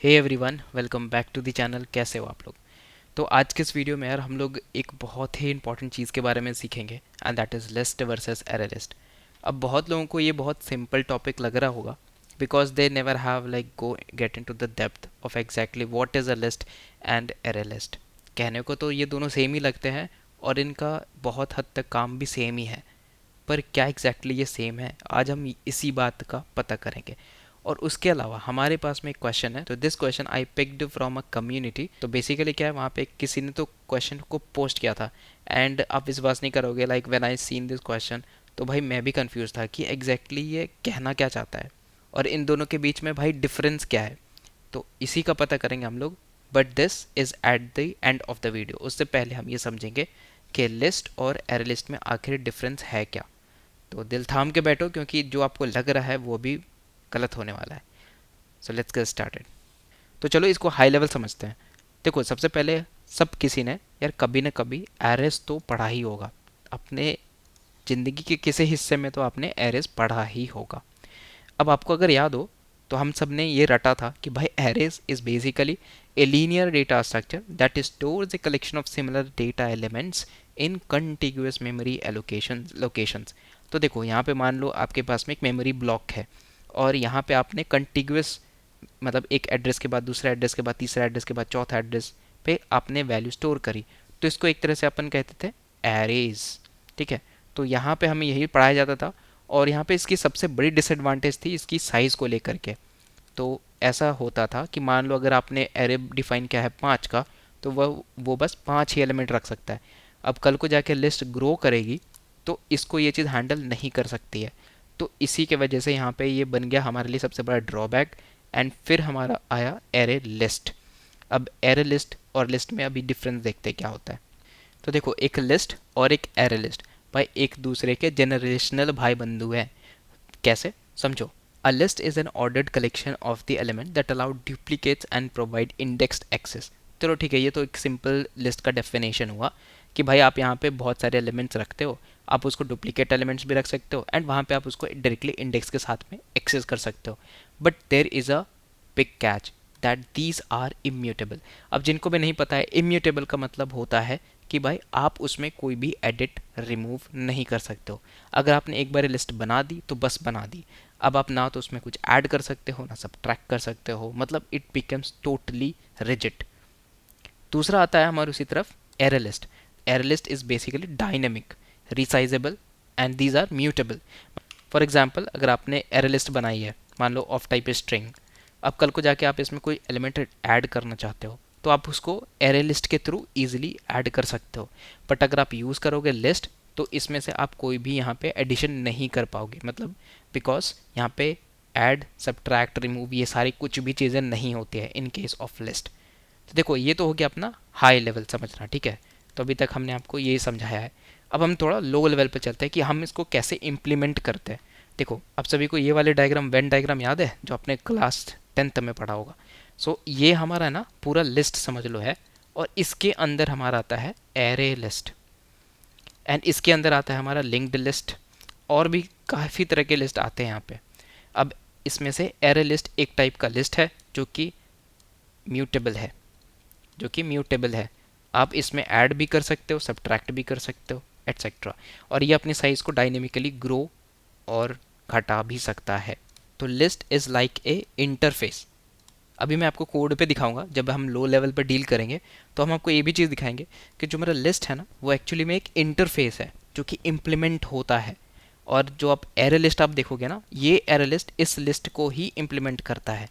Hey everyone, welcome back to the channel. कैसे हो आप लोग? तो आज के इस वीडियो में यार हम लोग एक बहुत ही इंपॉर्टेंट चीज़ के बारे में सीखेंगे and that is list versus array list. अब बहुत लोगों को ये बहुत सिंपल टॉपिक लग रहा होगा because they never have like go get into the depth of exactly what is a list and array list. कहने को तो ये दोनों सेम ही लगते हैं और इनका बहुत हद तक काम भी सेम ही है, पर क्या एग्जैक्टली ये सेम है, आज हम इसी बात का पता करेंगे। और उसके अलावा हमारे पास में एक क्वेश्चन है, तो this question I picked from a community. तो बेसिकली क्या है, वहाँ पे किसी ने तो क्वेश्चन को पोस्ट किया था एंड आप विश्वास नहीं करोगे, like when I seen this question तो भाई मैं भी कंफ्यूज था कि एग्जैक्टली ये कहना क्या चाहता है और इन दोनों के बीच में भाई डिफरेंस क्या है। तो इसी का पता करेंगे हम लोग, but this is at the end of the video. उससे पहले हम ये समझेंगे कि लिस्ट और एरे लिस्ट में आखिर डिफरेंस है क्या। तो दिल थाम के बैठो क्योंकि जो आपको लग रहा है वो भी गलत होने वाला है। So let's get started. तो चलो इसको हाई लेवल समझते हैं। देखो, सबसे पहले सब किसी ने यार कभी ना कभी एरेस तो पढ़ा ही होगा अपने ज़िंदगी के किसी हिस्से में, तो आपने एरेस पढ़ा ही होगा। अब आपको अगर याद हो तो हम सब ने ये रटा था कि भाई arrays is basically a linear data structure that stores a collection of similar data elements in contiguous memory allocation locations. तो देखो, यहाँ पे मान लो आपके पास में एक मेमोरी ब्लॉक है और यहाँ पे आपने कंटिग्यूअस मतलब एक एड्रेस के बाद दूसरा एड्रेस के बाद तीसरा एड्रेस के बाद चौथा एड्रेस पे आपने वैल्यू स्टोर करी। तो इसको एक तरह से अपन कहते थे एरेज। ठीक है, तो यहाँ पे हमें यही पढ़ाया जाता था और यहाँ पे इसकी सबसे बड़ी डिसएडवांटेज थी इसकी साइज़ को लेकर के। तो ऐसा होता था कि मान लो अगर आपने एरे डिफाइन किया है 5 का, तो वो बस 5 ही एलिमेंट रख सकता है। अब कल को जाके लिस्ट ग्रो करेगी तो इसको ये चीज़ हैंडल नहीं कर सकती है। तो इसी के वजह से यहाँ पे ये बन गया हमारे लिए सबसे बड़ा ड्रॉबैक। एंड फिर हमारा आया एरे लिस्ट। अब एरे लिस्ट और लिस्ट में अभी डिफरेंस देखते हैं क्या होता है। तो देखो, एक लिस्ट और एक एरे लिस्ट भाई एक दूसरे के जनरेशनल भाई बंधु हैं। कैसे, समझो। A list is an ordered collection of the element that allow duplicates and provide indexed access. चलो ठीक है, ये तो एक सिंपल लिस्ट का डेफिनेशन हुआ कि भाई आप यहाँ पे बहुत सारे एलिमेंट्स रखते हो, आप उसको डुप्लीकेट एलिमेंट्स भी रख सकते हो एंड वहाँ पे आप उसको डायरेक्टली इंडेक्स के साथ में एक्सेस कर सकते हो। But there is a big catch that these are immutable. अब जिनको भी नहीं पता है, इम्यूटेबल का मतलब होता है कि भाई आप उसमें कोई भी एडिट रिमूव नहीं कर सकते हो। अगर आपने एक बार लिस्ट बना दी तो बस बना दी। अब आप ना तो उसमें कुछ ऐड कर सकते हो ना सब्ट्रैक्ट कर सकते हो, मतलब इट बिकम्स टोटली रिजिड। दूसरा आता है हमारे उसी तरफ array list. Array list is basically dynamic, resizable and these are mutable. For example, अगर आपने एरे लिस्ट बनाई है, मान लो ऑफ टाइप स्ट्रिंग, अब कल को जाके आप इसमें कोई एलिमेंट ऐड करना चाहते हो तो आप उसको एरे लिस्ट के थ्रू इजीली ऐड कर सकते हो। बट अगर आप यूज़ करोगे लिस्ट तो इसमें से आप कोई भी यहाँ पे एडिशन नहीं कर पाओगे, मतलब बिकॉज यहाँ पे ऐड सब्ट्रैक्ट रिमूव ये सारी कुछ भी चीज़ें नहीं होती है इन केस ऑफ लिस्ट। तो देखो, ये तो हो गया अपना हाई लेवल समझना। ठीक है, तो अभी तक हमने आपको ये समझाया है। अब हम थोड़ा लो लेवल पे चलते हैं कि हम इसको कैसे इम्प्लीमेंट करते हैं। देखो, आप सभी को ये वाले डायग्राम वेन डायग्राम याद है जो आपने क्लास 10th में पढ़ा होगा। सो ये हमारा ना पूरा लिस्ट समझ लो है और इसके अंदर हमारा आता है एरे लिस्ट एंड इसके अंदर आता है हमारा लिंक्ड लिस्ट और भी काफ़ी तरह के लिस्ट आते हैं यहाँ पे। अब इसमें से एरे लिस्ट एक टाइप का लिस्ट है जो कि म्यूटेबल है, आप इसमें ऐड भी कर सकते हो, सब्ट्रैक्ट भी कर सकते हो, एट्सेट्रा। और ये अपनी साइज को डायनेमिकली ग्रो और घटा भी सकता है। तो list is like a interface. अभी मैं आपको कोड पे दिखाऊंगा, जब हम लो लेवल पर डील करेंगे तो हम आपको ये भी चीज़ दिखाएंगे कि जो मेरा लिस्ट है ना वो एक्चुअली में एक इंटरफेस है जो कि इम्प्लीमेंट होता है। और जो आप एरे लिस्ट आप देखोगे ना, ये एरे लिस्ट इस लिस्ट को ही इम्प्लीमेंट करता है।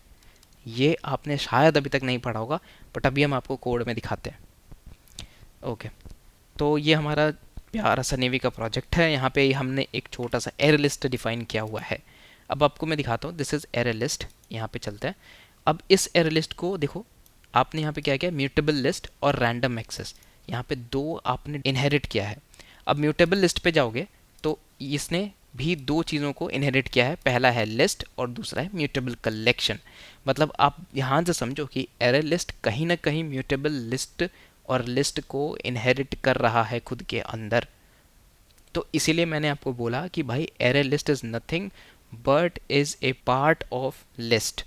ये आपने शायद अभी तक नहीं पढ़ा होगा, बट अभी हम आपको कोड में दिखाते हैं। ओके, तो ये हमारा प्यारा सा नेवी का प्रोजेक्ट है। यहाँ पे हमने एक छोटा सा एरे लिस्ट डिफाइन किया हुआ है। अब आपको मैं दिखाता हूँ, दिस इज़ एरे लिस्ट। यहाँ पे चलते हैं। अब इस एरे लिस्ट को देखो, आपने यहाँ पे क्या किया, म्यूटेबल लिस्ट और रैंडम एक्सेस, यहाँ पे दो आपने इनहेरिट किया है। अब म्यूटेबल लिस्ट पे जाओगे तो इसने भी दो चीज़ों को इनहेरिट किया है, पहला है लिस्ट और दूसरा है म्यूटेबल कलेक्शन। मतलब आप यहाँ से समझो कि एरे लिस्ट कहीं ना कहीं म्यूटेबल लिस्ट और लिस्ट को इनहेरिट कर रहा है खुद के अंदर। तो इसीलिए मैंने आपको बोला कि भाई array list is nothing but is a part of list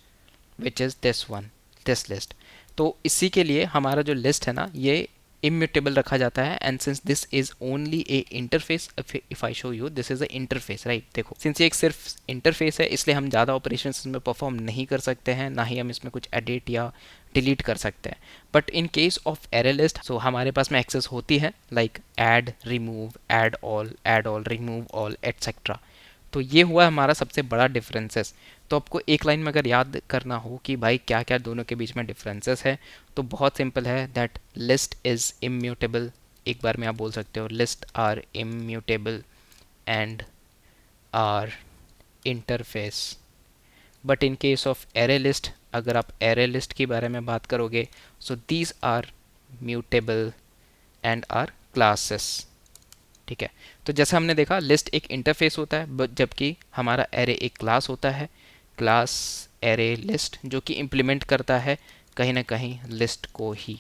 which is this one. This list. तो इसी के लिए हमारा जो लिस्ट है ना ये इम्यूटेबल रखा जाता है, and since this is only A interface, if I show you this is a interface, right. देखो सिंस ये एक सिर्फ इंटरफेस है इसलिए हम ज़्यादा ऑपरेशंस इसमें परफॉर्म नहीं कर सकते हैं, ना ही हम इसमें कुछ एडिट या डिलीट कर सकते हैं। But in case of array list so हमारे पास में एक्सेस होती है like add all remove all etcetera. तो ये हुआ हमारा सबसे बड़ा डिफरेंसेस। तो आपको एक लाइन में अगर याद करना हो कि भाई क्या क्या दोनों के बीच में डिफरेंसेस है, तो बहुत सिंपल है दैट लिस्ट इज़ इम्यूटेबल। एक बार में आप बोल सकते हो list are immutable and are interface. But in case of array list, अगर आप एरे लिस्ट के बारे में बात करोगे, so these are mutable and are classes. ठीक है, तो जैसा हमने देखा लिस्ट एक इंटरफेस होता है, जबकि हमारा एरे एक क्लास होता है। क्लास एरे लिस्ट जो कि इम्प्लीमेंट करता है कहीं ना कहीं लिस्ट को ही।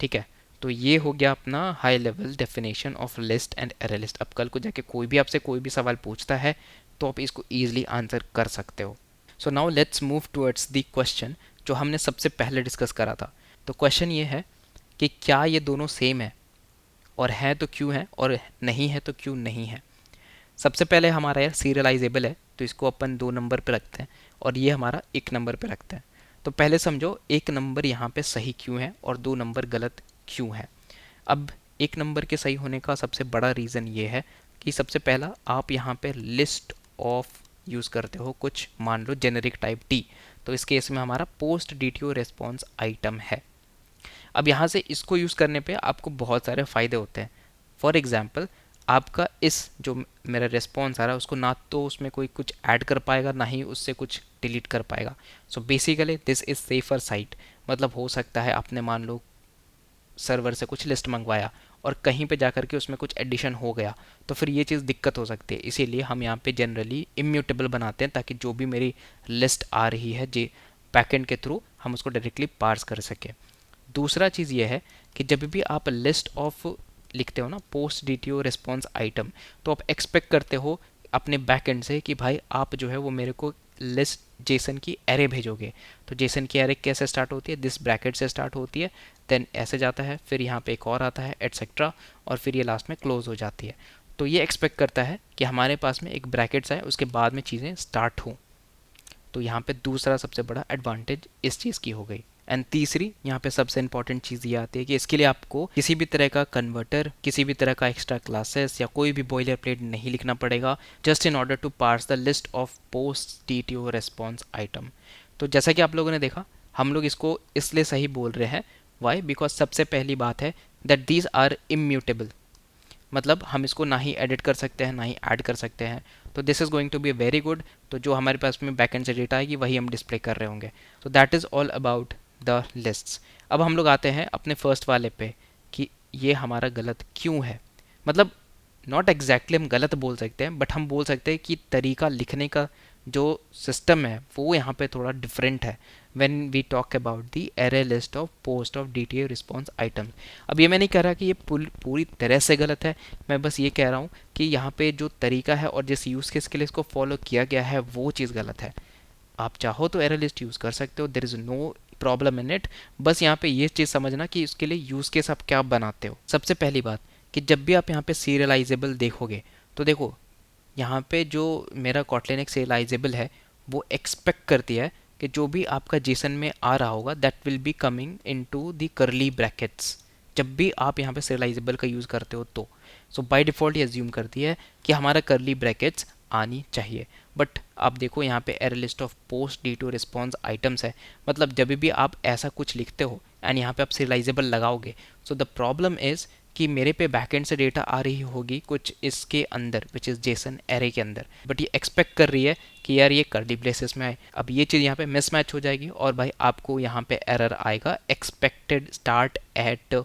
ठीक है, तो ये हो गया अपना high level definition of list and array list. अब कल को जाके कोई भी आपसे कोई भी सवाल पूछता है तो आप इसको ईजिली आंसर कर सकते हो। So now let's move towards the question जो हमने सबसे पहले डिस्कस करा था। तो क्वेश्चन ये है कि क्या ये दोनों सेम है, और है तो क्यों है, और नहीं है तो क्यों नहीं है। सबसे पहले हमारा यार सीरियलाइजेबल है तो इसको अपन 2 नंबर पे रखते हैं, और ये हमारा 1 नंबर पे रखते हैं। तो पहले समझो 1 नंबर यहाँ पे सही क्यों है और 2 नंबर गलत क्यों है। अब 1 नंबर के सही होने का सबसे बड़ा रीज़न ये है कि सबसे पहला आप यहाँ पे लिस्ट ऑफ यूज़ करते हो कुछ, मान लो जेनेरिक टाइप टी, तो इस केस में हमारा पोस्ट डीटीओ रेस्पॉन्स आइटम है। अब यहाँ से इसको यूज़ करने पे आपको बहुत सारे फ़ायदे होते हैं। फॉर एग्ज़ाम्पल आपका इस जो मेरा रिस्पॉन्स आ रहा है उसको ना तो उसमें कोई कुछ ऐड कर पाएगा ना ही उससे कुछ डिलीट कर पाएगा। So basically this is safer site. मतलब हो सकता है आपने मान लो सर्वर से कुछ लिस्ट मंगवाया और कहीं पे जाकर के उसमें कुछ एडिशन हो गया, तो फिर ये चीज़ दिक्कत हो सकती है। इसीलिए हम यहाँ पे जनरली इम्यूटेबल बनाते हैं ताकि जो भी मेरी लिस्ट आ रही है जे बैकएंड के थ्रू हम उसको डायरेक्टली पार्स कर सकें। दूसरा चीज़ ये है कि जब भी आप लिस्ट ऑफ लिखते हो ना पोस्ट डीटीओ रिस्पॉन्स आइटम, तो आप एक्सपेक्ट करते हो अपने बैक एंड से कि भाई आप जो है वो मेरे को लिस्ट जेसन की एरे भेजोगे। तो जेसन की एरे कैसे स्टार्ट होती है, दिस ब्रैकेट से स्टार्ट होती है, देन ऐसे जाता है, फिर यहाँ पे एक और आता है एटसेट्रा, और फिर ये लास्ट में क्लोज हो जाती है। तो ये एक्सपेक्ट करता है कि हमारे पास में एक ब्रैकेट्स आए उसके बाद में चीज़ें स्टार्ट हों। तो यहाँ पे दूसरा सबसे बड़ा एडवांटेज इस चीज़ की हो गई। एंड तीसरी यहाँ पे सबसे इंपॉर्टेंट चीज़ ये आती है कि इसके लिए आपको किसी भी तरह का कन्वर्टर, किसी भी तरह का एक्स्ट्रा क्लासेस या कोई भी बॉयलर प्लेट नहीं लिखना पड़ेगा, just in order to parse the list of post DTO response item. तो जैसा कि आप लोगों ने देखा हम लोग इसको इसलिए सही बोल रहे हैं, वाई, बिकॉज सबसे पहली बात है दैट दीज आर इम्यूटेबल। मतलब हम इसको ना ही एडिट कर सकते हैं ना ही ऐड कर सकते हैं। तो this is going to be very good. तो जो हमारे पास में बैकएंड से डेटा आएगी वही हम डिस्प्ले कर रहे होंगे। तो that is all about the lists. अब हम लोग आते हैं अपने फर्स्ट वाले पे कि ये हमारा गलत क्यों है। मतलब नॉट एग्जैक्टली हम गलत बोल सकते हैं, बट हम बोल सकते हैं कि तरीका लिखने का जो सिस्टम है वो यहाँ पे थोड़ा डिफरेंट है when we talk about the array list of post of DTO response item. अब ये मैं नहीं कह रहा कि ये पूरी तरह से गलत है, मैं बस ये कह रहा हूँ कि यहाँ पे जो तरीका है और जिस यूज़ केस के लिए इसको फॉलो किया गया है वो चीज़ गलत है। आप चाहो तो एरे लिस्ट यूज़ कर सकते हो, there is no problem in it. बस यहाँ पे ये चीज़ समझना कि इसके लिए यूज़ केस आप क्या बनाते हो। सबसे पहली बात कि जब भी आप यहाँ पे सीरियलाइजेबल देखोगे तो देखो यहाँ पे जो मेरा कॉटलिन एक सीरियलाइजेबल है वो एक्सपेक्ट करती है कि जो भी आपका जेसन में आ रहा होगा that will be coming into the करली ब्रैकेट्स। जब भी आप यहाँ पे सीरियलाइजेबल का यूज़ करते हो तो सो बाय डिफ़ॉल्ट ये अज्यूम करती है कि हमारा करली ब्रैकेट्स आनी चाहिए। बट आप देखो यहाँ पे array list of post DTO response items है, मतलब जब भी आप ऐसा कुछ लिखते हो एंड यहाँ पे आप सीरियलाइजेबल लगाओगे, सो द प्रॉब्लम इज़ कि मेरे पे बैकएंड से डेटा आ रही होगी कुछ इसके अंदर विच इज़ जेसन एरे के अंदर, बट ये एक्सपेक्ट कर रही है कि यार ये कर्ली ब्रेसेस में आए। अब ये चीज़ यहाँ पे मिसमैच हो जाएगी और भाई आपको यहाँ पे एरर आएगा, expected start at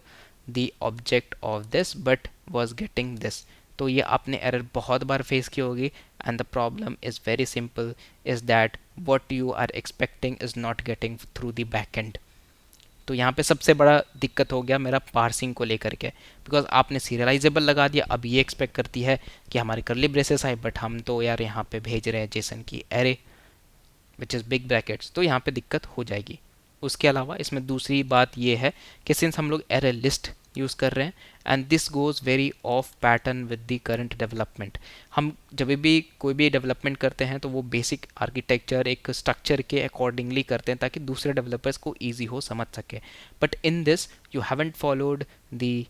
the object of this but was getting this. तो ये आपने एरर बहुत बार फेस की होगी and the problem is very simple, is that what you are expecting is not getting through the backend. तो यहाँ पे सबसे बड़ा दिक्कत हो गया मेरा पार्सिंग को लेकर के, बिकॉज आपने सीरियलाइजेबल लगा दिया। अब ये एक्सपेक्ट करती है कि हमारे करली ब्रेसेस आए, बट हम तो यार यहाँ पे भेज रहे हैं जेसन की array which is big brackets, तो यहाँ पे दिक्कत हो जाएगी। उसके अलावा इसमें दूसरी बात ये है कि सिंस हम लोग एरे लिस्ट यूज़ कर रहे हैं and this goes very of pattern with the current development. हम जब भी कोई भी डेवलपमेंट करते हैं तो वो बेसिक आर्किटेक्चर एक स्ट्रक्चर के अकॉर्डिंगली करते हैं ताकि दूसरे डेवलपर्स को ईजी हो समझ सके। But in this you haven't followed the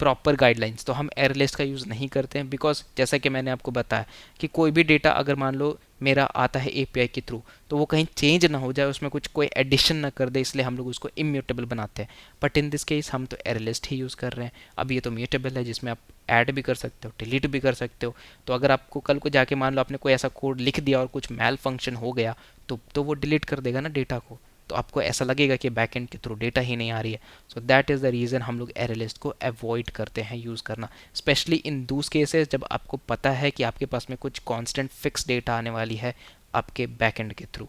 proper guidelines, तो हम एयर लिस्ट का यूज़ नहीं करते हैं बिकॉज जैसा कि मैंने आपको बताया कि कोई भी डेटा अगर मान लो मेरा आता है एपीआई के थ्रू तो वो कहीं चेंज ना हो जाए, उसमें कुछ कोई एडिशन ना कर दे, इसलिए हम लोग उसको इम्यूटेबल बनाते हैं। बट इन दिस केस हम तो एयर लिस्ट ही यूज़ कर रहे हैं। अब ये तो म्यूटेबल है जिसमें आप ऐड भी कर सकते हो, डिलीट भी कर सकते हो। तो अगर आपको कल को जाके मान लो आपने कोई ऐसा कोड लिख दिया और कुछ मैल फंक्शन हो गया तो वो डिलीट कर देगा ना डेटा को, तो आपको ऐसा लगेगा कि बैकएंड के थ्रू डेटा ही नहीं आ रही है। So that is the reason हम लोग एरे लिस्ट को अवॉइड करते हैं यूज़ करना, स्पेशली इन दूस केसेस जब आपको पता है कि आपके पास में कुछ कांस्टेंट फिक्स डेटा आने वाली है आपके बैकएंड के थ्रू।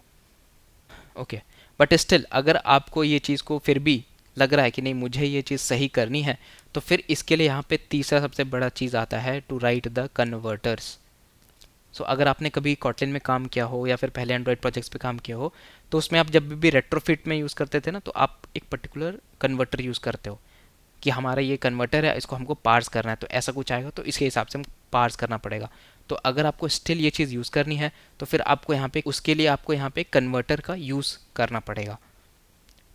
ओके, बट स्टिल अगर आपको ये चीज़ को फिर भी लग रहा है कि नहीं मुझे ये चीज़ सही करनी है, तो फिर इसके लिए यहाँ पे तीसरा सबसे बड़ा चीज़ आता है टू राइट द कन्वर्टर्स। सो अगर आपने कभी कॉटलिन में काम किया हो या फिर पहले एंड्रॉयड प्रोजेक्ट्स पे काम किया हो तो उसमें आप जब भी रेट्रोफिट में यूज़ करते थे ना तो आप एक पर्टिकुलर कन्वर्टर यूज़ करते हो कि हमारा ये कन्वर्टर है, इसको हमको पार्स करना है, तो ऐसा कुछ आएगा तो इसके हिसाब से हम पार्स करना पड़ेगा। तो अगर आपको स्टिल ये चीज़ यूज़ करनी है तो फिर आपको यहाँ पे उसके लिए आपको यहाँ पे कन्वर्टर का यूज़ करना पड़ेगा।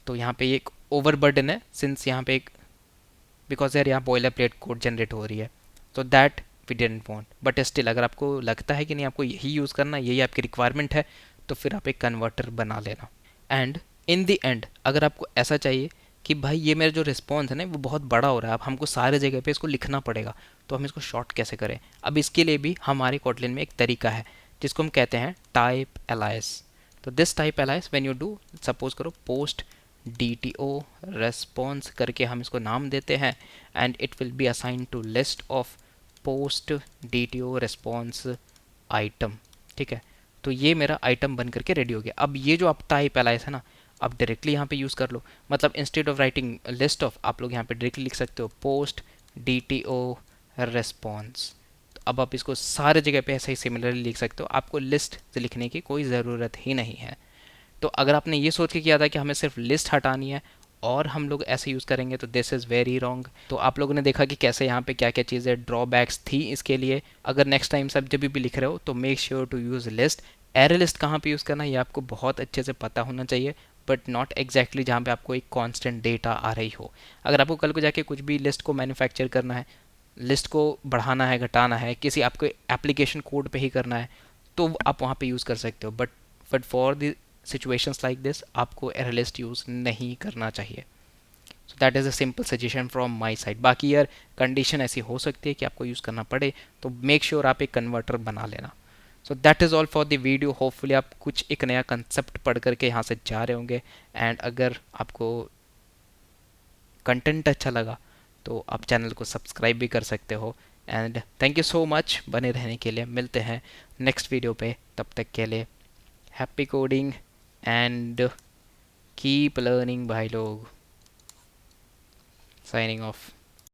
तो यहाँ पे एक ओवरबर्डन है सिंस यहाँ पे एक बिकॉज यार यहाँ बॉयलर प्लेट कोड जनरेट हो रही है, तो that we don't want. But still अगर आपको लगता है कि नहीं आपको यही यूज़ करना, यही आपकी रिक्वायरमेंट है, तो फिर आप एक कन्वर्टर बना लेना। एंड इन द एंड अगर आपको ऐसा चाहिए कि भाई ये मेरा जो रिस्पॉन्स है ना वो बहुत बड़ा हो रहा है, अब हमको सारे जगह पे इसको लिखना पड़ेगा, तो हम इसको शॉर्ट कैसे करें? अब इसके लिए भी हमारे कोटलिन में एक तरीका है जिसको हम कहते हैं टाइप एलाइस। तो this type alias when you do suppose करो पोस्ट DTO रेस्पॉन्स करके हम इसको नाम देते हैं and it will be assign to list of post DTO response item. ठीक है, तो ये मेरा आइटम बन करके रेडी हो गया। अब ये जो आप टाइप एलाइस है ना आप डायरेक्टली यहाँ पे यूज़ कर लो, मतलब instead of writing list of आप लोग यहाँ पे डायरेक्टली लिख सकते हो पोस्ट DTO रेस्पॉन्स। तो अब आप इसको सारे जगह पे ऐसे ही सिमिलरली लिख सकते हो, आपको लिस्ट से लिखने की कोई ज़रूरत ही नहीं है। तो अगर आपने ये सोच के किया था कि हमें सिर्फ लिस्ट हटानी है और हम लोग ऐसे यूज़ करेंगे तो दिस इज़ वेरी रॉन्ग। तो आप लोगों ने देखा कि कैसे यहाँ पे क्या क्या चीज़ें ड्रॉबैक्स थी इसके लिए। अगर नेक्स्ट टाइम सब जब भी लिख रहे हो तो make sure to use list. Array list कहाँ पे यूज़ करना है ये आपको बहुत अच्छे से पता होना चाहिए, बट नॉट एग्जैक्टली जहाँ पे आपको एक कांस्टेंट डेटा आ रही हो। अगर आपको कल को जाके कुछ भी लिस्ट को मैन्युफैक्चर करना है, लिस्ट को बढ़ाना है घटाना है, किसी आपको एप्लीकेशन कोड पे ही करना है, तो आप वहाँ पे यूज़ कर सकते हो। But for the situations like this आपको एरे लिस्ट यूज़ नहीं करना चाहिए। So that is a simple suggestion from my side. बाकी यार कंडीशन ऐसी हो सकती है कि आपको यूज़ करना पड़े, तो मेक श्योर आप एक कन्वर्टर बना लेना। So that is all for the video. Hopefully आप कुछ एक नया कंसेप्ट पढ़ करके यहाँ से जा रहे होंगे, एंड अगर आपको कंटेंट अच्छा लगा तो आप चैनल को सब्सक्राइब भी कर सकते हो। And thank you so much बने रहने के लिए। मिलते हैं नेक्स्ट वीडियो पे, तब तक के लिए happy coding and keep learning भाई लोग। Signing off.